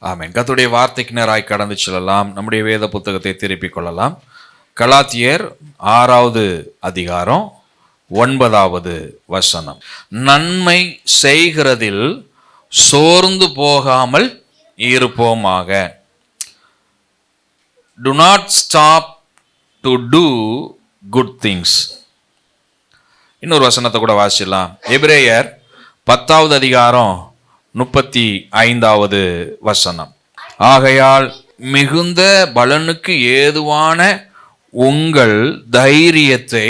ஆமென். கர்த்தருடைய வார்த்தைக்கு நேராய் கடந்து செல்லலாம். நம்முடைய வேத புத்தகத்தை திருப்பிக் கொள்ளலாம். கலாத்தியர் 6வது அதிகாரம் 9வது வசனம். நன்மை செய்கிறதில் சோர்ந்து போகாமல் இருப்போமாக. Do not stop to do good things. இன்னொரு வசனத்தை கூட வாசிக்கலாம். எபிரேயர் 10வது அதிகாரம் 35வது வசனம். ஆகையால் மிகுந்த பலனுக்கு ஏதுவான உங்கள் தைரியத்தை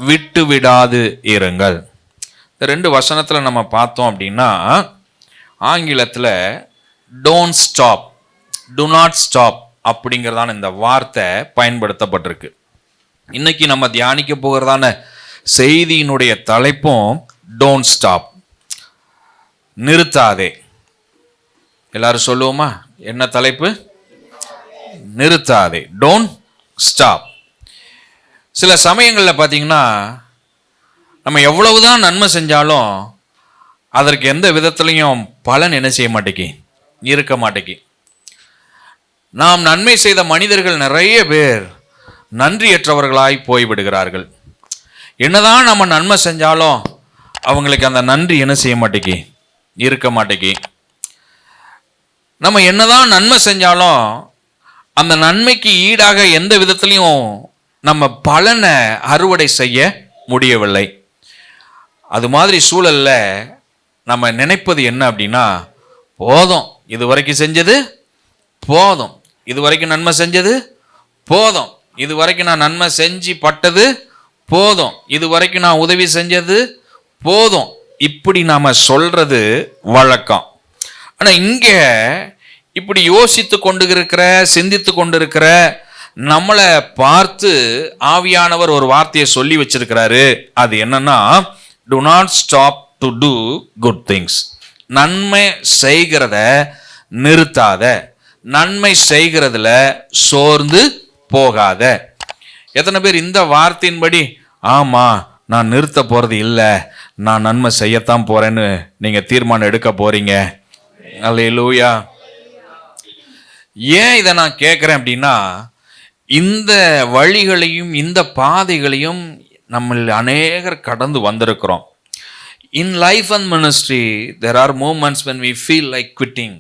விட்டுவிடாது இருங்கள். இந்த 2 வசனத்தில் நம்ம பார்த்தோம் அப்படின்னா, ஆங்கிலத்தில் don't stop, do not stop அப்படிங்கிறதான இந்த வார்த்தை பயன்படுத்தப்பட்டிருக்கு. இன்னைக்கு நம்ம தியானிக்க போகிறதான செய்தியினுடைய தலைப்பும் டோன்ட் ஸ்டாப், நிறுத்தாதே. எல்லாரும் சொல்லுவோமா? என்ன தலைப்பு? நிறுத்தாதே, டோன்ட் ஸ்டாப். சில சமயங்களில் பார்த்தீங்கன்னா, நம்ம எவ்வளவுதான் நன்மை செஞ்சாலும் அதற்கு எந்த விதத்துலையும் பலன் என்ன செய்ய மாட்டேங்கி, இருக்க மாட்டேங்கி. நாம் நன்மை செய்த மனிதர்கள் நிறைய பேர் நன்றியற்றவர்களாய் போய்விடுகிறார்கள். என்னதான் நம்ம நன்மை செஞ்சாலும் அவங்களுக்கு அந்த நன்றி என்ன செய்ய மாட்டேங்கி, இருக்க மாட்டேங்கி. நம்ம என்னதான் நன்மை செஞ்சாலும் அந்த நன்மைக்கு ஈடாக எந்த விதத்திலையும் நம்ம பலனை அறுவடை செய்ய முடியவில்லை. அது மாதிரி சூழல்ல நம்ம நினைப்பது என்ன அப்படின்னா, போதும், இது வரைக்கும் செஞ்சது போதும், இது வரைக்கும் நன்மை செஞ்சது போதும், இது வரைக்கும் நான் நன்மை செஞ்சு பட்டது போதும், இது வரைக்கும் நான் உதவி செஞ்சது போதும், இப்படி நாம சொல்றது வழக்கம். ஆனா இங்க இப்படி யோசித்து கொண்டு இருக்கிற, சிந்தித்து கொண்டு இருக்கிற நம்மளை பார்த்து ஆவியானவர் ஒரு வார்த்தையை சொல்லி வச்சிருக்கிறாரு. அது என்னன்னா, do not stop to do good things. நன்மை செய்கிறத நிறுத்தாத, நன்மை செய்கிறதுல சோர்ந்து போகாத. எத்தனை பேர் இந்த வார்த்தையின்படி, ஆமா நான் நிறுத்த போறது இல்லை, நான் நன்மை செய்யத்தான் போறேன்னு நீங்க தீர்மானம் எடுக்க போறீங்க? அல்லேலூயா. ஏன் இதை நான் கேட்குறேன் அப்படின்னா, இந்த வழிகளையும் இந்த பாதைகளையும் நம்ம அநேகர் கடந்து வந்திருக்கிறோம். In life and ministry there are moments when we feel like quitting.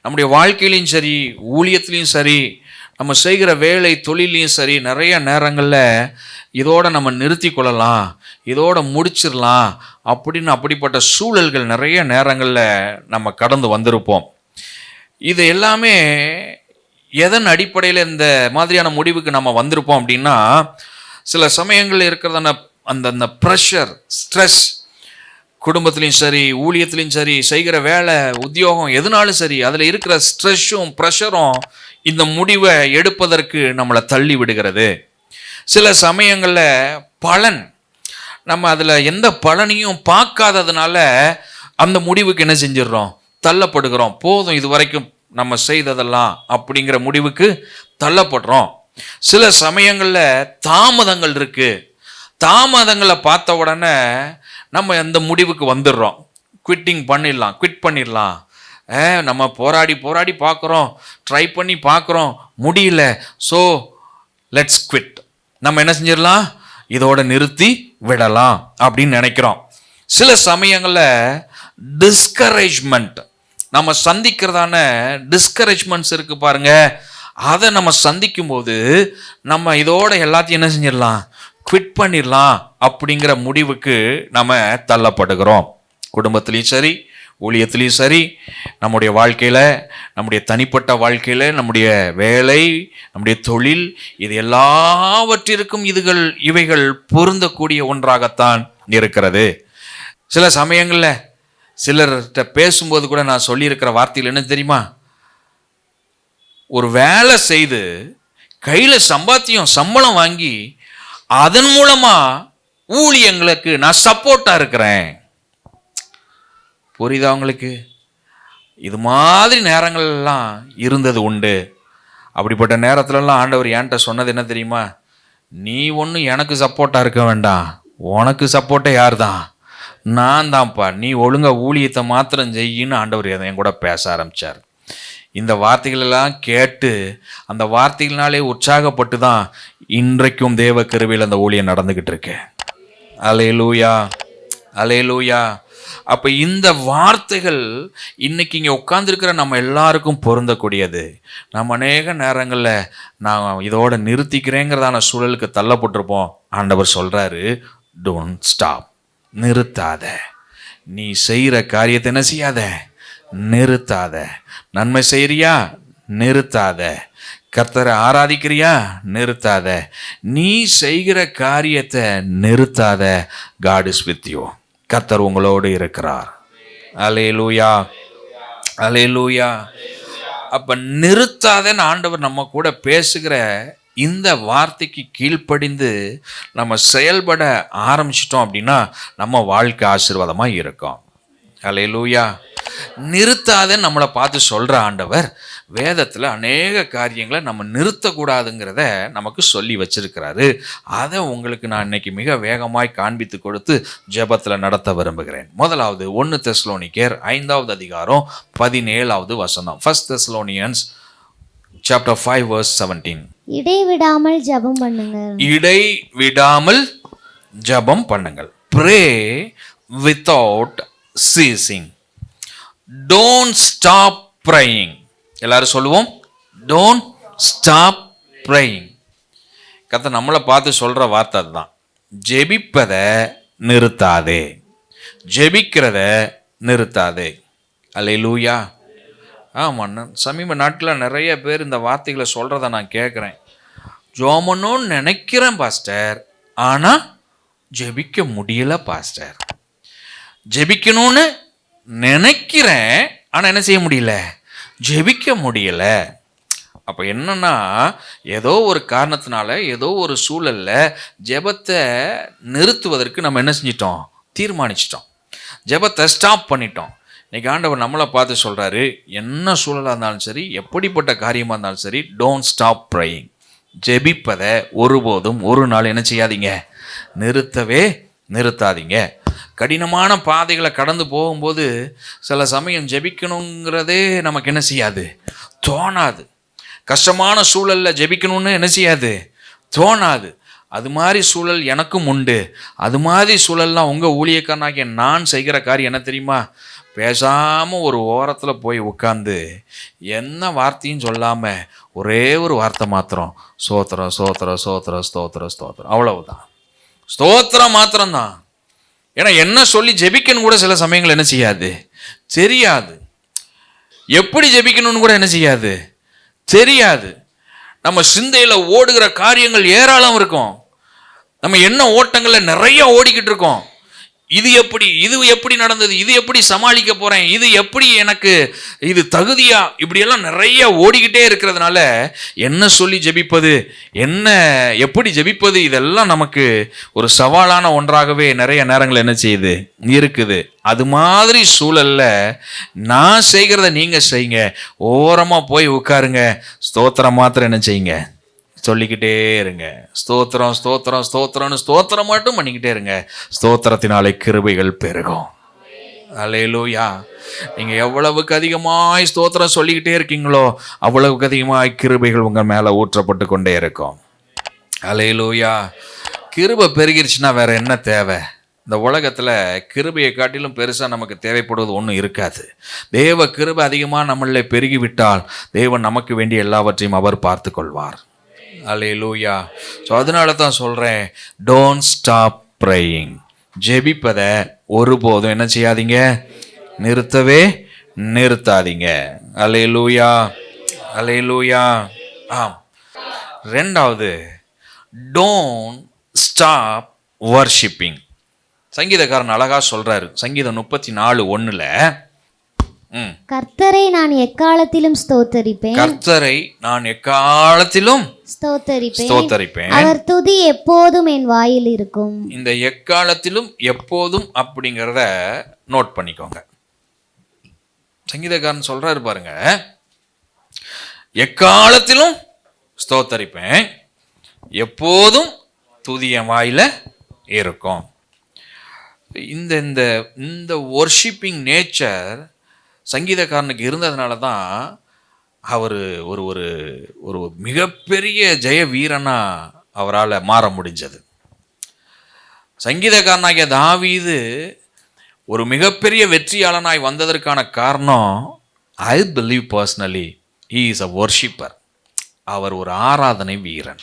நம்முடைய வாழ்க்கையிலையும் சரி, ஊழியத்திலையும் சரி, நம்ம செய்கிற வேலை தொழிலையும் சரி, நிறைய நேரங்களில் இதோட நம்ம நிறுத்தி கொள்ளலாம், இதோட முடிச்சிடலாம் அப்படின்னு அப்படிப்பட்ட சூழல்கள் நிறைய நேரங்களில் நம்ம கடந்து வந்திருப்போம். இது எல்லாமே எதன் அடிப்படையில் இந்த மாதிரியான முடிவுக்கு நம்ம வந்திருப்போம் அப்படின்னா, சில சமயங்களில் இருக்கிறதான அந்த ப்ரெஷர், ஸ்ட்ரெஸ், குடும்பத்திலையும் சரி, ஊழியத்திலையும் சரி, செய்கிற வேலை, உத்தியோகம், எதுனாலும் சரி, அதில் இருக்கிற ஸ்ட்ரெஸ்ஸும் ப்ரெஷரும் இந்த முடிவை எடுப்பதற்கு நம்மளை தள்ளி விடுகிறது. சில சமயங்களில் பலன், நம்ம அதில் எந்த பலனையும் பார்க்காததுனால அந்த முடிவுக்கு என்ன செஞ்சிடறோம், தள்ளப்படுகிறோம். போதும், இது வரைக்கும் நம்ம செய்ததெல்லாம் அப்படிங்கிற முடிவுக்கு தள்ளப்படுறோம். சில சமயங்களில் தாமதங்கள் இருக்கு. தாமதங்களை பார்த்த உடனே நம்ம அந்த முடிவுக்கு வந்துடுறோம், குவிட் பண்ணிடலாம். நம்ம போராடி பார்க்குறோம், ட்ரை பண்ணி பார்க்குறோம், முடியல, ஸோ லெட்ஸ் குவிட். நம்ம என்ன செஞ்சிடலாம், இதோட நிறுத்தி விடலாம் அப்படின்னு நினைக்கிறோம். சில சமயங்களில் டிஸ்கரேஜ்மெண்ட், நம்ம சந்திக்கிறதான டிஸ்கரேஜ்மெண்ட்ஸ் இருக்கு பாருங்க, அதை நம்ம சந்திக்கும் போது நம்ம இதோட எல்லாத்தையும் என்ன செஞ்சிடலாம், குவிட் பண்ணிடலாம் அப்படிங்கிற முடிவுக்கு நம்ம தள்ளப்படுகிறோம். குடும்பத்திலையும் சரி, ஊழியத்திலையும் சரி, நம்முடைய வாழ்க்கையில், நம்முடைய தனிப்பட்ட வாழ்க்கையில், நம்முடைய வேலை, நம்முடைய தொழில், இது எல்லாவற்றிற்கும் இவைகள் பொருந்தக்கூடிய ஒன்றாகத்தான் இருக்கிறது. சில சமயங்களில் சிலர்கிட்ட பேசும்போது கூட நான் சொல்லியிருக்கிற வார்த்தையில் என்ன தெரியுமா, ஒரு வேலை செய்து கையில் சம்பளம் வாங்கி அதன் மூலமா ஊழியங்களுக்கு நான் சப்போர்ட்டா இருக்கிறேன். புரியுதா உங்களுக்கு? இது மாதிரி நேரங்கள் எல்லாம் இருந்தது உண்டு. அப்படிப்பட்ட நேரத்துலலாம் ஆண்டவர் என்கிட்ட சொன்னது என்ன தெரியுமா, நீ ஒன்றும் எனக்கு சப்போர்ட்டா இருக்க வேண்டாம், உனக்கு சப்போர்ட்டே யார் தான், நான் தான்ப்பா, நீ ஒழுங்கா ஊழியத்தை மாத்திரம் செய்யின்னு ஆண்டவர் என் கூட பேச ஆரம்பித்தார். இந்த வார்த்தைகள் எல்லாம் கேட்டு அந்த வார்த்தைகள்னாலே உற்சாகப்பட்டு தான் இன்றைக்கும் தேவ கிருபையில் அந்த ஊழியம் நடந்துகிட்டு இருக்கு. அல்லேலூயா, அல்லேலூயா. அப்போ இந்த வார்த்தைகள் இன்னைக்கு இங்கே உட்கார்ந்துருக்கிற நம்ம எல்லாருக்கும் பொருந்தக்கூடியது. நம்ம அநேக நேரங்களில் நான் இதோட நிறுத்திக்கிறேங்கிறதான சூழலுக்கு தள்ளப்பட்டிருப்போம். ஆண்டவர் சொல்கிறாரு, டோன்ட் ஸ்டாப், நிறுத்தாத. நீ செய்கிற காரியத்தை என்ன செய்யாத, நிறுத்தாத. நன்மை செய்கிறியா, நிறுத்தாத. கர்த்தரை ஆராதிக்கிறியா, நிறுத்தாத. நீ செய்கிற காரியத்தை நிறுத்தாத. God is with you. கர்த்தர் உங்களோடு இருக்கிறார். அல்லேலூயா, அல்லேலூயா. அப்ப நிறுத்தாதன்னு ஆண்டவர் நம்ம கூட பேசுகிற இந்த வார்த்தைக்கு கீழ்ப்படிந்து நம்ம செயல்பட ஆரம்பிச்சிட்டோம் அப்படின்னா நம்ம வாழ்க்கை ஆசீர்வாதமாக இருக்கும். அல்லேலூயா. நிறுத்தாதன்னு நம்மளை பார்த்து சொல்கிற ஆண்டவர் வேதத்தில் அநேக காரியங்களை நம்ம நிறுத்தக்கூடாதுங்கிறத நமக்கு சொல்லி வச்சிருக்கிறாரு. அதை உங்களுக்கு நான் இன்னைக்கு மிக வேகமாய் காண்பித்து கொடுத்து ஜெபத்தில் நடத்த விரும்புகிறேன். முதலாவது 1 தெசலோனிக்கேயர் 5வது அதிகாரம் 17வது வசனம். 1 Thessalonians chapter 5 verse 17. இடைவிடாமல் ஜெபம் பண்ணுங்கள். இடைவிடாமல் ஜெபம் பண்ணுங்கள். Pray without ceasing. Don't stop praying. எல்லாரும் சொல்லுவோம், don't stop praying. கர்த்தர் நம்மளை பார்த்து சொல்ற வார்த்தை அதுதான். ஜெபிப்பதை நிறுத்தாதே, ஜெபிக்கிறத நிறுத்தாதே. அல்லேலூயா. ஆமாம், சமீப நாட்களில் நிறைய பேர் இந்த வார்த்தைகளை சொல்கிறத நான் கேட்குறேன். ஜோமனுன்னு நினைக்கிறேன் பாஸ்டர், ஆனால் ஜெபிக்க முடியல பாஸ்டர். ஜெபிக்கணும்னு நினைக்கிறேன், ஆனால் என்ன செய்ய முடியல, ஜெபிக்க முடியல. அப்போ என்னன்னா, ஏதோ ஒரு காரணத்தினால ஏதோ ஒரு சூழலில் ஜெபத்தை நிறுத்துவதற்கு நம்ம என்ன செஞ்சிட்டோம், தீர்மானிச்சிட்டோம். ஜெபத்தை ஸ்டாப் பண்ணிட்டோம். இன்னைக்கு ஆண்டவர் நம்மளை பார்த்து சொல்கிறாரு, என்ன சூழலாக இருந்தாலும் சரி, எப்படிப்பட்ட காரியமாக இருந்தாலும் சரி, டோன்ட் ஸ்டாப் ப்ரேயிங். ஜெபிப்பதை ஒருபோதும் ஒரு நாள் என்ன செய்யாதீங்க, நிறுத்தவே நிறுத்தாதீங்க. கடினமான பாதைகளை கடந்து போகும்போது சில சமயம் ஜெபிக்கணுங்கிறதே நமக்கு என்ன செய்யாது, தோணாது. கஷ்டமான சூழலில் ஜெபிக்கணும்னு என்ன செய்யாது, தோணாது. அது மாதிரி சூழல் எனக்கும் உண்டு. அது மாதிரி சூழல்லாம் உங்கள் ஊழியக்காரனாகிய நான் செய்கிற காரியம் என்ன தெரியுமா, பேசாமல் ஒரு ஓரத்தில் போய் உட்காந்து என்ன வார்த்தையும் சொல்லாமல் ஒரே ஒரு வார்த்தை மாத்திரம், ஸ்தோத்திரம் ஸ்தோத்திரம் ஸ்தோத்திரம் ஸ்தோத்திரம் ஸ்தோத்திரம், அவ்வளவுதான். ஸ்தோத்திரம் மாத்திரம்தான். ஏன்னா என்ன சொல்லி ஜெபிக்கணும் கூட சில சமயங்கள் என்ன செய்யாது, தெரியாது. எப்படி ஜெபிக்கணும்னு கூட என்ன செய்யாது, தெரியாது. நம்ம சிந்தையில் ஓடுகிற காரியங்கள் ஏராளம் இருக்கும். நம்ம என்ன ஓட்டங்களில் நிறைய ஓடிக்கிட்டு இருக்கோம். இது எப்படி நடந்தது, இது எப்படி சமாளிக்க போகிறேன், இது எப்படி எனக்கு இது தகுதியா, இப்படியெல்லாம் நிறைய ஓடிக்கிட்டே இருக்கிறதுனால என்ன சொல்லி ஜெபிப்பது, என்ன எப்படி ஜெபிப்பது, இதெல்லாம் நமக்கு ஒரு சவாலான ஒன்றாகவே நிறைய நேரங்கள் என்ன செய்யுது, இருக்குது. அது மாதிரி சூழல்ல நான் செய்கிறத நீங்கள் செய்யுங்க. ஓரமாக போய் உட்காருங்க, ஸ்தோத்திரம் மாத்திரம் என்ன செய்யுங்க, சொல்லிக்கிட்டே இருங்க. ஸ்தோத்திரம் ஸ்தோத்திரம் ஸ்தோத்திரம்னு ஸ்தோத்திரம் மட்டும் பண்ணிக்கிட்டே இருங்க. ஸ்தோத்திரத்தினாலே கிருபைகள் பெருகும். அல்லேலூயா. நீங்கள் எவ்வளவுக்கு அதிகமாய் ஸ்தோத்திரம் சொல்லிக்கிட்டே இருக்கீங்களோ அவ்வளவுக்கு அதிகமாய் கிருபைகள் உங்கள் மேலே ஊற்றப்பட்டு கொண்டே இருக்கும். அல்லேலூயா. கிருபை பெருகிருச்சுன்னா வேற என்ன தேவை? இந்த உலகத்தில் கிருபையை காட்டிலும் பெருசாக நமக்கு தேவைப்படுவது ஒன்றும் இருக்காது. தேவ கிருபை அதிகமாக நம்மளே பெருகிவிட்டால் தேவன் நமக்கு வேண்டிய எல்லாவற்றையும் அவர் பார்த்து கொள்வார். அல்லேலூயா. ஸோ அதனால தான் சொல்கிறேன், டோன்ட் ஸ்டாப் ப்ரேயிங். ஜெபிப்பதை ஒருபோதும் என்ன செய்யாதீங்க, நிறுத்தவே நிறுத்தாதீங்க. அல்லேலூயா, அல்லேலூயா. ஆம். ரெண்டாவது, டோன்ட் ஸ்டாப் வர்ஷிப்பிங். சங்கீதக்காரன் அழகா சொல்றாரு, சங்கீதம் 34:1 கர்த்தரை நான் எக்காலத்திலும் ஸ்தோத்தரிப்பேன், கர்த்தரை நான் எக்காலத்திலும் ஸ்தோத்தரிப்பேன், அவர் துதி எப்போதும் என் வாயில் இருக்கும். இந்த எக்காலத்திலும் எப்போதும் அப்படிங்கிறத நோட் பண்ணிக்கோங்க. சங்கீதக்காரன் சொல்றாரு பாருங்க, எக்காலத்திலும் ஸ்தோத்தரிப்பேன், எப்போதும் துதி என் வாயில இருக்கும். இந்த இந்த இந்த வொர்ஷிப்பிங் நேச்சர் சங்கீதக்காரனுக்கு இருந்ததுனால தான் அவர் ஒரு ஒரு ஒரு மிகப்பெரிய ஜெய வீரனா அவரால் மாற முடிஞ்சது. சங்கீதக்காரனாகிய தாவீது ஒரு மிகப்பெரிய வெற்றியாளனாய் வந்ததற்கான காரணம், I believe personally he is a worshipper. அவர் ஒரு ஆராதனை வீரன்.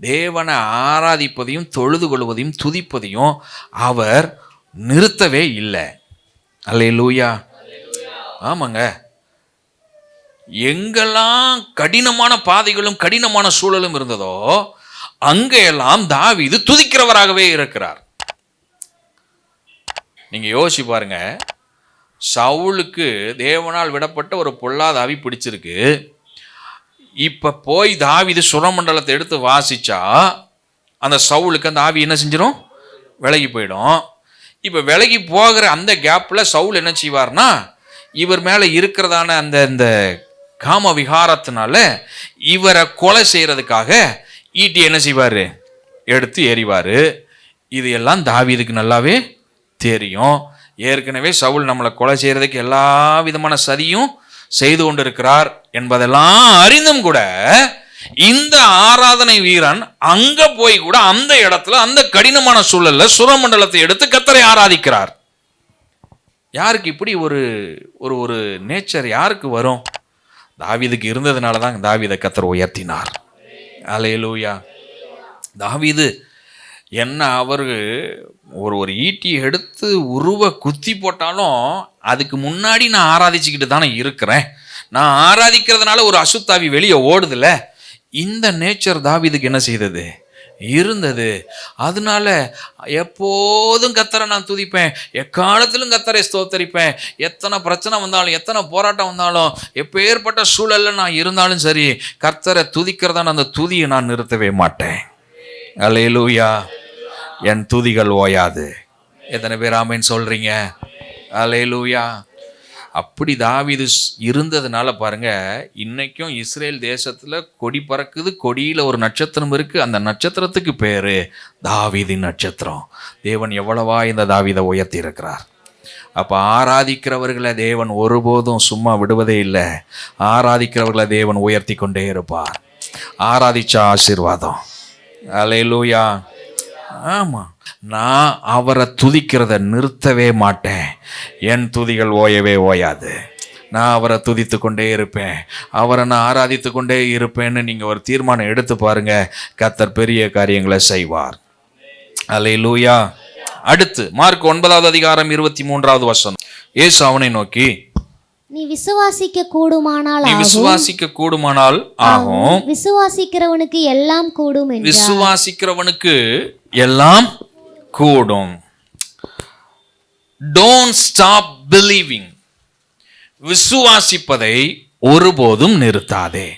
தேவனை ஆராதிப்பதையும் தொழுது கொள்வதையும் துதிப்பதையும் அவர் நிறுத்தவே இல்லை. அல்லேலூயா. ஆமாங்க. எங்கெல்லாம் கடினமான பாதைகளும் கடினமான சூழலும் இருந்ததோ அங்கெல்லாம் தாவீது துதிக்கிறவராகவே இருக்கிறார். நீங்க யோசிச்சு பாருங்க, சவுலுக்கு தேவனால் விடப்பட்ட ஒரு பொல்லாத ஆவி பிடிச்சிருக்கு. இப்ப போய் தாவீது சுரமண்டலத்தை எடுத்து வாசிச்சா அந்த சவுலுக்கு அந்த ஆவி என்ன செஞ்சிடும்? விலகி போயிடும். இப்ப விலகி போகிற அந்த கேப்ல சவுல் என்ன செய்வார்னா, இவர் மேல இருக்கிறதான அந்த இந்த காம விகாரத்தினால இவரை கொலை செய்யறதுக்காக ஈட்டி என்ன செய்வாரு? எடுத்து எறிவாரு. இது எல்லாம் தாவீதுக்கு நல்லாவே தெரியும். ஏற்கனவே சவுல் நம்மளை கொலை செய்யறதுக்கு எல்லா விதமான சதியும் செய்து கொண்டிருக்கிறார் என்பதெல்லாம் அறிந்தும் கூட இந்த ஆராதனை வீரன் அங்க போய் கூட அந்த இடத்துல அந்த கடினமான சூழல்ல சுரமண்டலத்தை எடுத்து கர்த்தரை ஆராதிக்கிறார். யாருக்கு இப்படி ஒரு ஒரு ஒரு நேச்சர் யாருக்கு வரும்? தாவீதுக்கு இருந்ததுனால தான் தாவீதை கர்த்தர் உயர்த்தினார். அல்லேலூயா. தாவீது என்ன, அவரு ஒரு ஒரு ஈட்டியை எடுத்து உருவ குத்தி போட்டாலும் அதுக்கு முன்னாடி நான் ஆராதிச்சுக்கிட்டு தானே இருக்கிறேன். நான் ஆராதிக்கிறதுனால ஒரு அசுத்தாவி வெளியே ஓடுதுல. இந்த நேச்சர் தாவீதுக்கு என்ன செய்தது? இருந்தது. அதனால எப்போதும் கர்த்தரை நான் துதிப்பேன், எக்காலத்திலும் கர்த்தரை ஸ்தோத்தரிப்பேன். எத்தனை பிரச்சனை வந்தாலும் எத்தனை போராட்டம் வந்தாலும் எப்பேற்பட்ட சூழல்ல நான் இருந்தாலும் சரி, கர்த்தரை துதிக்கிறதான அந்த துதியை நான் நிறுத்தவே மாட்டேன். அல்லேலூயா. என் துதிகள் ஓயாது. எத்தனை பேர் ஆமென் சொல்றீங்க? அல்லேலூயா. அப்படி தாவீது இருந்ததுனால பாருங்க, இன்னைக்கும் இஸ்ரேல் தேசத்துல கொடி பறக்குது. கொடியில ஒரு நட்சத்திரம் இருக்கு. அந்த நட்சத்திரத்துக்கு பேரு தாவீதின் நட்சத்திரம். தேவன் எவ்வளவா இந்த தாவீதை உயர்த்தி இருக்கிறார். அப்ப ஆராதிக்கிறவர்களை தேவன் ஒருபோதும் சும்மா விடுவதே இல்லை. ஆராதிக்கிறவர்களை தேவன் உயர்த்தி கொண்டே இருப்பார். ஆராதிச்ச ஆசீர்வாதம். அல்லேலூயா. ஆமா, நான் அவரை துதிக்கிறத நிறுத்தவே மாட்டேன். என் துதிகள் ஓயவே ஓயாது. நான் அவரை துதித்து கொண்டே இருப்பேன், அவரை நான் ஆராதித்து கொண்டே இருப்பேன்னு நீங்க ஒரு தீர்மானம் எடுத்து பாருங்க. கர்த்தர் பெரிய காரியங்களை செய்வார். அல்லேலூயா. அடுத்து மார்க் 9வது அதிகாரம் 23வது வசனம். இயேசு அவனை நோக்கி, நீ விசுவாசிக்க கூடுமானால் நீ விசுவாசிக்க கூடுமானால் ஆகும். விசுவாசிக்கிறவனுக்கு எல்லாம் கூடும் என்றார். விசுவாசிக்கிறவனுக்கு எல்லாம் கூடும். Don't stop believing. விசுவாசிப்பதை ஒருபோதும் நிறுத்தாதே.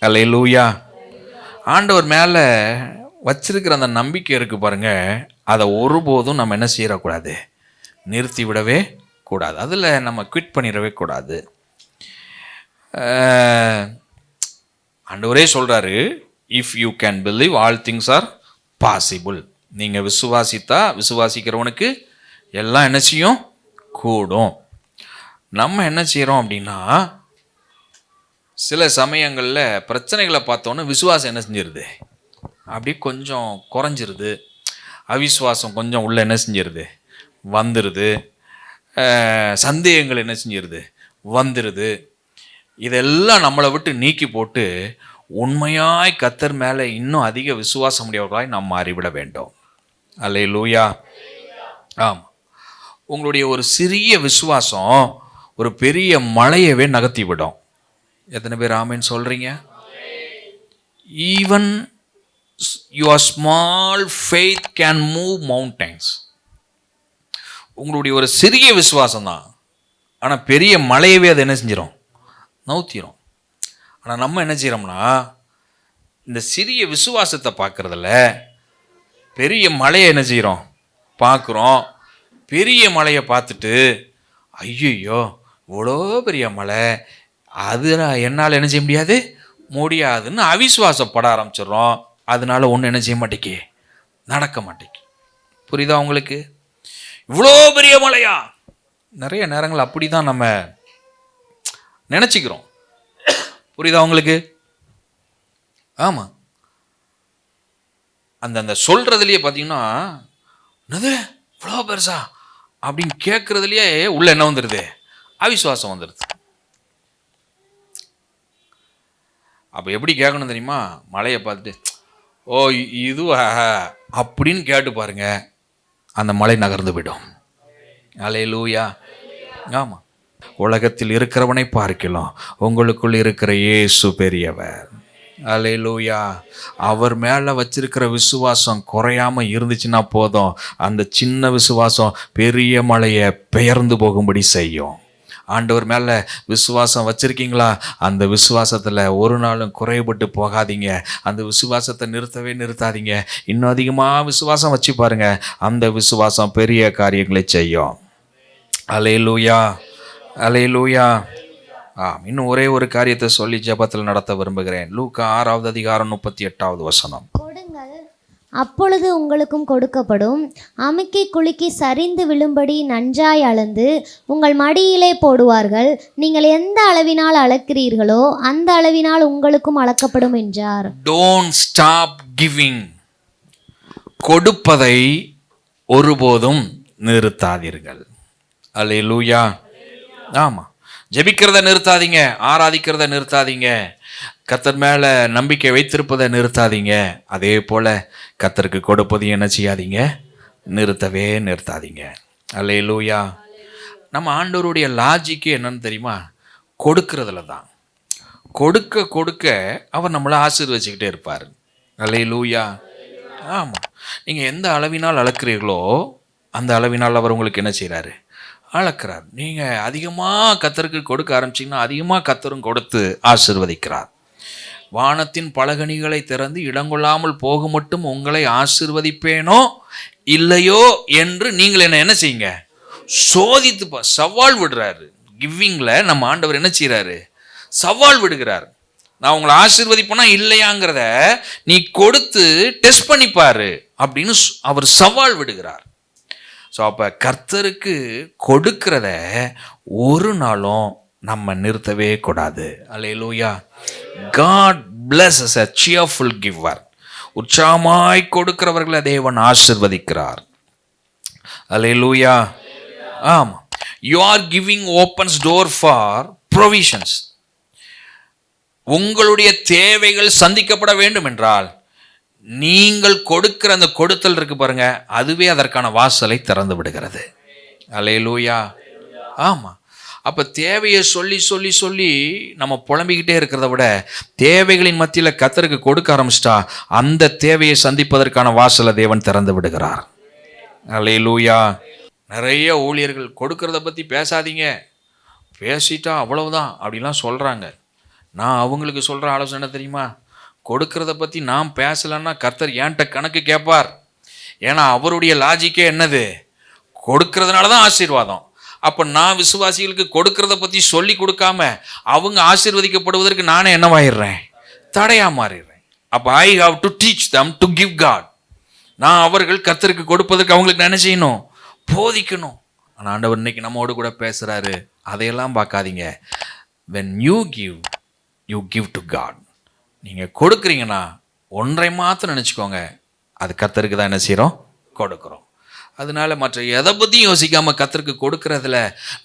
அல்லேலூயா. ஆண்டவர் மேல வச்சிருக்கிற அந்த நம்பிக்கை இருக்கு பாருங்க, அதை ஒருபோதும் நம்ம என்ன செய்யக்கூடாது? நிறுத்தி விடவே கூடாது. அதில் நம்ம குவிட் பண்ணிடவே கூடாது. ஆண்டவரே சொல்றாரு, if you can believe all things are possible. நீங்க விசுவாசித்தா, விசுவாசிக்கிறவனுக்கு எல்லாம் என்ன செய்யும்? கூடும். நம்ம என்ன செய்யறோம் அப்படின்னா, சில சமயங்களில் பிரச்சனைகளை பார்த்தோன்னே விசுவாசம் என்ன செஞ்சிருது? அப்படி கொஞ்சம் குறைஞ்சிருது. அவிசுவாசம் கொஞ்சம் உள்ள என்ன செஞ்சிருது? வந்துடுது. சந்தேகங்கள் என்ன செஞ்சிருது? வந்துடுது. இதெல்லாம் நம்மளை விட்டு நீக்கி போட்டு உண்மையாய் கர்த்தர் மேலே இன்னும் அதிக விசுவாசம் உடையவர்களாய் நாம் மாறிவிட வேண்டும். அல்லேலூயா. ஆமாம், உங்களுடைய ஒரு சிறிய விசுவாசம் ஒரு பெரிய மலையவே நகர்த்தி விடும். எத்தனை பேர் ஆமென் சொல்றீங்க? Even your small faith can move mountains. உங்களுடைய ஒரு சிறிய விசுவாசம் தான், ஆனால் பெரிய மலையவே அது என்ன செஞ்சிடும்? நவுத்திரும். ஆனால் நம்ம என்ன செய்கிறோம்னா, இந்த சிறிய விசுவாசத்தை பார்க்குறதில்ல, பெரிய மலையை என்ன செய்கிறோம்? பார்க்குறோம். பெரிய மலையை பார்த்துட்டு ஐயோ இவ்வளோ பெரிய மலை, அது என்னால் என்ன செய்ய முடியாது? முடியாதுன்னு அவிசுவாசப்பட ஆரம்பிச்சிடுறோம். அதனால ஒன்றும் என்ன செய்ய மாட்டேங்கி? நடக்க மாட்டேங்கி. புரியுதா உங்களுக்கு? இவ்வளோ பெரிய மலையா? நிறைய நேரங்கள் அப்படி தான் நம்ம நினச்சிக்கிறோம். புரியுதா உங்களுக்கு? ஆமா. அந்த சொல்றதுலயே பார்த்தீங்கன்னா, என்னது இவ்வளோ பெருசா அப்படின்னு கேட்கறதுலயே உள்ள என்ன வந்துடுது? அவிசுவாசம் வந்துடுது. அப்போ எப்படி கேட்கணும் தெரியுமா? மலையை பார்த்துட்டு, ஓ இதுவா அப்படின்னு கேட்டு பாருங்க, அந்த மலை நகர்ந்து விடும். அல்லேலூயா. ஆமா. உலகத்தில் இருக்கிறவனை பார்க்கலாம், உங்களுக்குள் இருக்கிற இயேசு பெரியவர். அல்லேலூயா. அவர் மேலே வச்சிருக்கிற விசுவாசம் குறையாம இருந்துச்சுன்னா போதும், அந்த சின்ன விசுவாசம் பெரிய மலையை பெயர்ந்து போகும்படி செய்யும். ஆண்டவர் மேலே விசுவாசம் வச்சுருக்கீங்களா? அந்த விசுவாசத்தில் ஒரு நாளும் குறைபட்டு போகாதீங்க. அந்த விசுவாசத்தை நிறுத்தாதீங்க. இன்னும் அதிகமாக விசுவாசம் வச்சு பாருங்க, அந்த விசுவாசம் பெரிய காரியங்களை செய்யும். அல்லேலூயா, அல்லேலூயா. இன்னும் ஒரே ஒரு காரியத்தை சொல்லி ஜெபத்தில் நடத்த விரும்புகிறேன். லூக்கா 6வது அதிகாரம் 38வது வசனம். கொடுங்கள், அப்பொழுது உங்களுக்கும் கொடுக்கப்படும். அமுக்கி குலுக்கி சரிந்து விழும்படி நன்றாய் அளந்து உங்கள் மடியிலே போடுவார்கள். நீங்கள் எந்த அளவினால் அளக்கிறீர்களோ அந்த அளவினால் உங்களுக்கும் அளக்கப்படும் என்றார். Don't stop giving. கொடுப்பதை ஒருபோதும் நிறுத்தாதீர்கள். அல்லேலூயா. ஆமாம். ஜெபிக்கிறத நிறுத்தாதீங்க, ஆராதிக்கிறத நிறுத்தாதீங்க, கர்த்தர் மேலே நம்பிக்கை வைத்திருப்பதை நிறுத்தாதீங்க. அதே போல் கர்த்தருக்கு கொடுப்பதையும் என்ன செய்யாதீங்க? நிறுத்தாதீங்க. அல்லேலூயா. நம்ம ஆண்டவருடைய லாஜிக்கு என்னன்னு தெரியுமா? கொடுக்கறதுல தான். கொடுக்க கொடுக்க அவர் நம்மளை ஆசீர்வதிச்சுக்கிட்டே இருப்பார். அல்லேலூயா. ஆமாம். நீங்கள் எந்த அளவினால் அளக்கிறீர்களோ அந்த அளவினால் அவர் உங்களுக்கு என்ன செய்கிறாரு? அளக்கிறார். நீங்கள் அதிகமாக கர்த்தருக்கு கொடுக்க ஆரம்பிச்சிங்கன்னா அதிகமாக கர்த்தரும் கொடுத்து ஆசீர்வதிக்கிறார். வானத்தின் பலகணிகளை திறந்து இடங்கொள்ளாமல் போக மட்டும் உங்களை ஆசீர்வதிப்பேனோ இல்லையோ என்று நீங்கள் என்ன செய்யுங்க? சோதித்து சவால் விடுறாரு. கிவிங்கில் நம்ம ஆண்டவர் என்ன செய்கிறாரு? சவால் விடுகிறார். நான் உங்களை ஆசீர்வதிப்பேனா இல்லையாங்கிறத நீ கொடுத்து டெஸ்ட் பண்ணிப்பாரு அப்படின்னு அவர் சவால் விடுகிறார். ஸோ அப்போ கர்த்தருக்கு கொடுக்கிறத ஒரு நாளும் நம்ம நிறுத்தவே கூடாது. அல்லேலூயா. God blesses a cheerful giver. உற்சாகமாய் கொடுக்கிறவர்களை தேவன் ஆசீர்வதிக்கிறார். அல்லேலூயா. ஆமாம். Your giving opens door for provisions. உங்களுடைய தேவைகள் சந்திக்கப்பட வேண்டும் என்றால் நீங்கள் கொடுக்கிற அந்த கொடுத்தல் இருக்கு பாருங்க, அதுவே அதற்கான வாசலை திறந்து விடுகிறது. அல்லேலூயா. ஆமாம். அப்போ தேவையை சொல்லி சொல்லி சொல்லி நம்ம புலம்பிக்கிட்டே இருக்கிறத விட தேவைகளின் மத்தியில் கர்த்தருக்கு கொடுக்க ஆரம்பிச்சிட்டா அந்த தேவையை சந்திப்பதற்கான வாசலை தேவன் திறந்து விடுகிறார். அல்லேலூயா. நிறைய ஊழியர்கள் கொடுக்கறத பற்றி பேசாதீங்க, பேசிட்டா அவ்வளவுதான் அப்படிலாம் சொல்கிறாங்க. நான் அவங்களுக்கு சொல்கிற ஆலோசனை என்ன தெரியுமா? கொடுக்கறத பற்றி நான் பேசலைன்னா கர்த்தர் என்கிட்ட கணக்கு கேட்பார். ஏன்னா அவருடைய லாஜிக்கே என்னது? கொடுக்கறதுனால தான் ஆசீர்வாதம். அப்போ நான் விசுவாசிகளுக்கு கொடுக்கறத பற்றி சொல்லி கொடுக்காம அவங்க ஆசீர்வதிக்கப்படுவதற்கு நானே என்னவாயிடுறேன்? தடையாக மாறிடுறேன். அப்போ I have to teach them to give God. நான் அவர்கள் கர்த்தருக்கு கொடுப்பதற்கு அவங்களுக்கு என்ன செய்யணும்? போதிக்கணும். ஆனால் ஆண்டவர் இன்னைக்கு நம்மோடு கூட பேசுகிறாரு, அதையெல்லாம் பார்க்காதீங்க. when you give to God. நீங்கள் கொடுக்குறீங்கன்னா ஒன்றை மாத்திரம் நினச்சிக்கோங்க, அது கர்த்தருக்கு தான் என்ன செய்கிறோம்? கொடுக்குறோம். அதனால மற்ற எதை பற்றியும் யோசிக்காமல் கர்த்தருக்கு கொடுக்கறதுல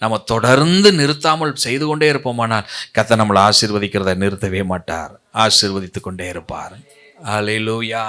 நம்ம தொடர்ந்து நிறுத்தாமல் செய்து கொண்டே இருப்போமானால் கர்த்தர் நம்மளை ஆசீர்வதிக்கிறத நிறுத்தவே மாட்டார், ஆசீர்வதித்து கொண்டே இருப்பார். அல்லேலூயா.